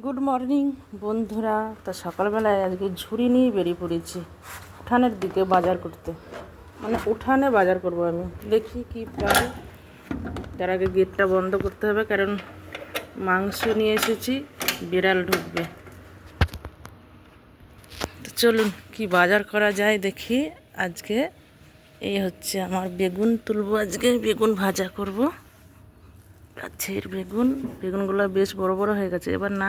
Good morning বন্ধুরা। তা সকালবেলায় আজকে ঝুড়ি নিয়ে বেরিয়ে পড়েছি উঠানের দিকে বাজার করতে, মানে উঠানে বাজার করব। আমি দেখি কি পাবো। তার আগে গেটটা বন্ধ করতে হবে, কারণ মাংস নিয়ে এসেছি, বিড়াল ঢুকবে। তো চলুন কি বাজার করা যায় দেখি। আজকে এই হচ্ছে আমার বেগুন তুলবো, আজকে বেগুন ভাজা করব। গাছের বেগুনগুলো বেশ বড় বড় হয়ে গেছে। এবার না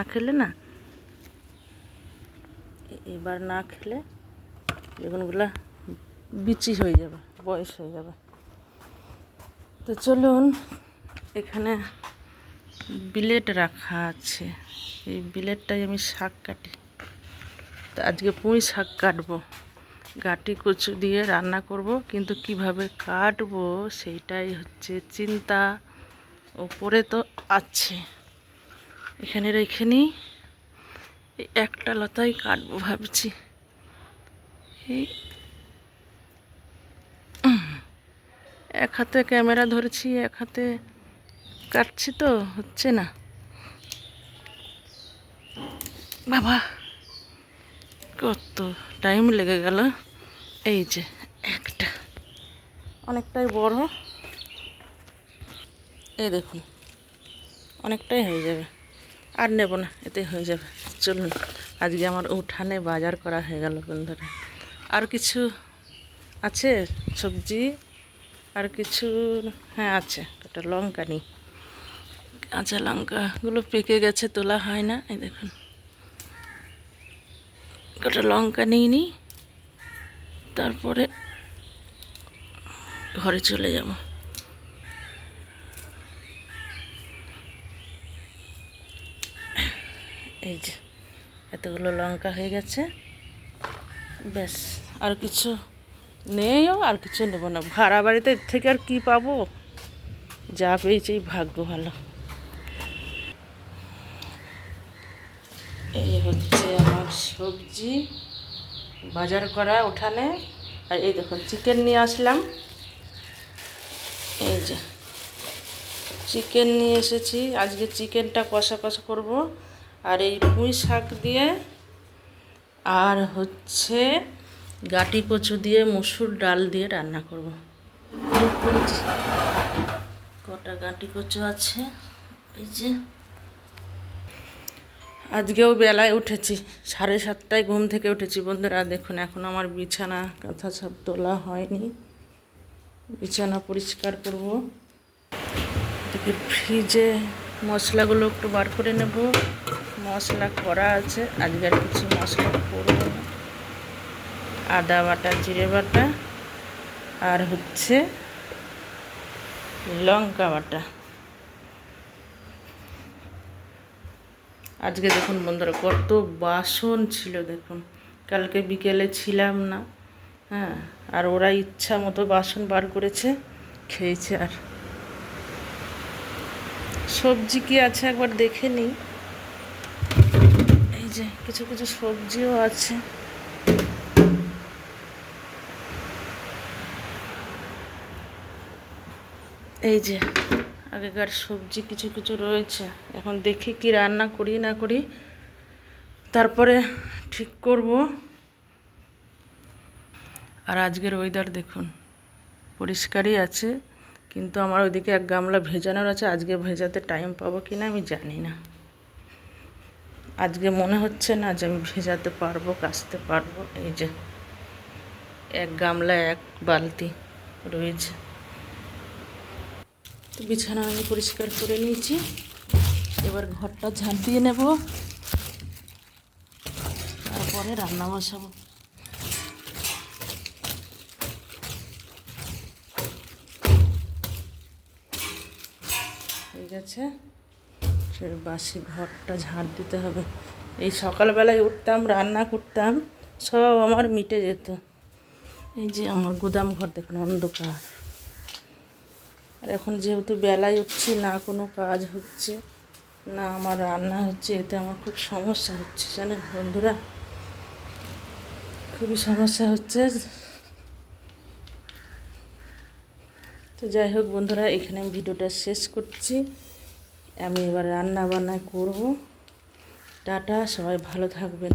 খেলে বেগুনগুলা বিচি হয়ে যাবে, বয়স হয়ে যাবে। তো চলুন, এখানে বিলেট রাখা আছে, এই বিলেটটাই আমি শাক কাটি। তো আজকে পুঁই শাক কাটবো, গাটি কচু দিয়ে রান্না করব, কিন্তু কিভাবে কাটবো সেইটাই হচ্ছে চিন্তা। ওপরে তো আছে, এখানে রেখে নিই। এই একটা লতাই কাটবো ভাবছি। এই এক হাতে ক্যামেরা ধরেছি, এক হাতে কাটছি, তো হচ্ছে না। বাবা, কত টাইম লেগে গেল। এই যে একটা অনেকটাই বড়, এই দেখুন অনেকটাই হয়ে যাবে, আর নেব না, এতে হয়ে যাবে। চলুন, আজকে আমার উঠানে বাজার করা হয়ে গেল বন্ধুরা। আর কিছু আছে সবজি, আর কিছু, হ্যাঁ আছে, একটা লঙ্কা নিই। কাঁচা লঙ্কাগুলো পেকে গেছে, তোলা হয় না। এই দেখুন, কটা লঙ্কা নিয়ে নিই, তারপরে ঘরে চলে যাব। এই যে এতগুলো লঙ্কা হয়ে গেছে, ব্যাস। আর কিছু নেইও, আর কিছু নেব না। ভাড়া বাড়িতে এর থেকে আর কি পাবো, যা পেয়েছি ভাগ্য ভালো। এই হচ্ছে আমার সবজি বাজার করা উঠানে। আর এই দেখুন চিকেন নিয়ে আসলাম, এই যে চিকেন নিয়ে এসেছি। আজকে চিকেনটা কষা কষা করব, আর এই পুঁই শাক দিয়ে, আর হচ্ছে গাটি কচু দিয়ে, মসুর ডাল দিয়ে রান্না করব। কটা গাটি কচু আছে, এই যে। আজকেও বেলায় উঠেছি, 7:30টায় ঘুম থেকে উঠেছি বন্ধুরা। দেখুন এখন আমার বিছানা কাঁথা সব তোলা হয়নি, বিছানা পরিষ্কার করব। দেখি ফ্রিজে মশলাগুলো একটু বার করে নেব। মশলা করা আছে, আজকে আর কিছু মশলা করব না। আদা বাটা, জিরে বাটা, আর হচ্ছে লঙ্কা বাটা। আজকে দেখুন বন্ধুরা কত বাসন ছিল, দেখুন কালকে বিকেলে ছিলাম না, হ্যাঁ, আর ওরা ইচ্ছা মতো বাসন বার করেছে, খেয়েছে। আর সবজি কি আছে একবার দেখে নিই। এই যে কিছু কিছু সবজিও আছে, এই যে আগেকার সবজি কিছু কিছু রয়েছে। এখন দেখি কি রান্না করি না করি, তারপরে ঠিক করব। আর আজকের ওয়েদার দেখুন পরিষ্কারই আছে, কিন্তু আমার ওইদিকে এক গামলা ভেজানোর আছে। আজকে ভেজাতে টাইম পাবো কি না আমি জানি না। আজকে মনে হচ্ছে না যে আমি ভেজাতে পারবো, কাচতে পারবো। এই যে এক গামলা, এক বালতি রয়েছে। তো বিছানা আমি পরিষ্কার করে নিয়েছি, এবার ঘরটা ঝাঁট দিয়ে নেব, তারপরে রান্না বসাবো। ঠিক আছে, সে বাসি ঘরটা ঝাঁট দিতে হবে। এই সকালবেলায় উঠতাম, রান্না করতাম, সব আমার মিটে যেত। এই যে আমার গুদাম ঘর দেখুন অন্ধকার। আর এখন যেহেতু বেলায় উঠছি, না কোনো কাজ হচ্ছে, না আমার রান্না হচ্ছে, এতে আমার খুব সমস্যা হচ্ছে জানেন বন্ধুরা, খুবই সমস্যা হচ্ছে। তো যাই হোক বন্ধুরা, এখানে আমি ভিডিওটা শেষ করছি। আমি এবার রান্না বান্না করব, টাটা, সবাই ভালো থাকবেন।